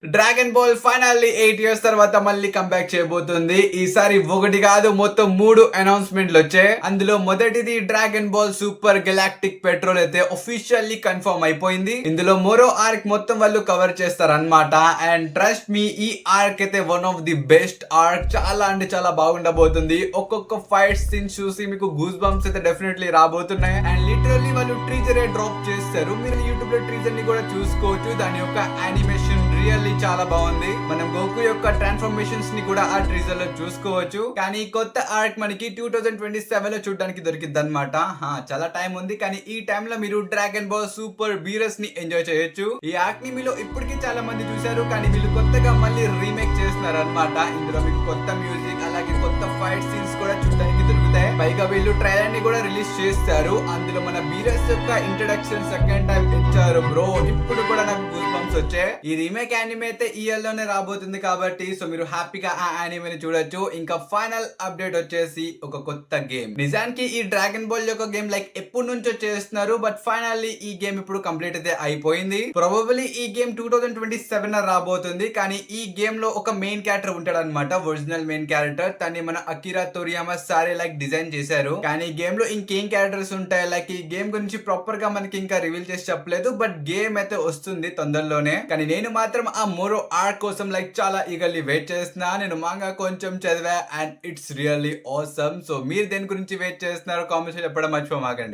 Dragon ball finally 8 years తర్వాత మళ్ళీ comeback చేయబోతుంది. ఈసారి ఒకటి కాదు మొత్తం 3 అనౌన్స్మెంట్లు వచ్చాయి. అందులో మొదటిది dragon ball super Galactic Patrol అయితే ఒఫిషియల్లీ కన్ఫర్మ్ అయిపోయింది. ఇందులో మరో ఆర్క్ మొత్తం వాళ్ళు కవర్ చేస్తారన్నమాట. అండ్ ట్రస్ట్ మీ, ఈ ఆర్క్ అయితే one of the best arc. చాలా అంటే చాలా బాగుండబోతుంది. ఒక్కొక్క ఫైట్ సీన్స్ చూసి మీకు గూస్ బంప్స్ అయితే డెఫినెట్లీ రాబోతున్నాయి. అండ్ లిటరల్లీ వాళ్ళు ట్రీజర్ డ్రాప్ చేస్తారు. మీరు యూట్యూబ్ లో ట్రీజర్ ని కూడా చూసుకోవచ్చు. దాని యొక్క యానిమేషన్ రియల్లీ చాలా బాగుంది. మనం గోకు యొక్క ట్రాన్స్ఫర్మేషన్స్ ని కూడా ఆ ట్రీజర్ లో చూసుకోవచ్చు. కానీ కొత్త ఆర్క్ మనకి 2027 లో చూడడానికి దొరికింది అనమాట. చాలా టైం ఉంది, కానీ ఈ టైం లో మీరు డ్రాగన్ బాల్ సూపర్ బీరస్ ని ఎంజాయ్ చేయొచ్చు. ఈ ఆర్క్ ని మీలో ఇప్పటికీ చాలా మంది చూశారు, కానీ వీళ్ళు కొత్తగా మళ్ళీ రీమేక్ చేస్తున్నారు అనమాట. ఇందులో మీకు కొత్త మ్యూజిక్ అలాగే కొత్త ఫైట్ సీన్స్ కూడా చూడడానికి దొరుకుతాయి. పైగా వీళ్ళు ట్రైలర్ ని కూడా రిలీజ్ చేస్తారు. అందులో మన బీరస్ యొక్క ఇంట్రడక్షన్ సెకండ్ టైం ఇచ్చారు బ్రో. ఇప్పుడు కూడా నాకు గూస్ బంప్స్ వచ్చాయి. ఈ రీమేక్ యానిమే అయితే ఈ ఇయర్ లోనే రాబోతుంది కాబట్టి సో మీరు హ్యాపీగా ఆ యానిమేని చూడొచ్చు. ఇంకా ఫైనల్ అప్డేట్ వచ్చేసి ఒక కొత్త గేమ్. నిజానికి ఈ డ్రాగన్ బాల్ యొక్క గేమ్ లైక్ ఎప్పటి నుంచో చేస్తున్నారు, బట్ ఫైనల్లీ ఈ గేమ్ ఇప్పుడు కంప్లీట్ అయితే అయిపోయింది. ప్రాబబుల్లీ ఈ గేమ్ 2027 రాబోతుంది. కానీ ఈ గేమ్ లో ఒక మెయిన్ క్యారెక్టర్ ఉంటాడు అనమాట, ఒరిజినల్ మెయిన్ క్యారెక్టర్. తన్ని మన అకిరా తోరియామా సారే లైక్ డిజైన్ చేశారు. కానీ ఈ గేమ్ లో ఇంకేం క్యారెక్టర్స్ ఉంటాయి లైక్ ఈ గేమ్ గురించి ప్రాపర్ గా మనకి ఇంకా రివీల్ చేసి చెప్పలేదు, బట్ గేమ్ అయితే వస్తుంది తొందరలోనే. కానీ నేను మాత్రం ఆ మరో ఆర్క్ కోసం లైక్ చాలా ఈగర్లీ వెయిట్ చేస్తున్నా. నేను మాంగా కొంచెం చదివా and it's really awesome. So మీరు దేని గురించి వెయిట్ చేస్తున్నారో కామెంట్స్ చెప్పడం మర్చిపోమాకండి.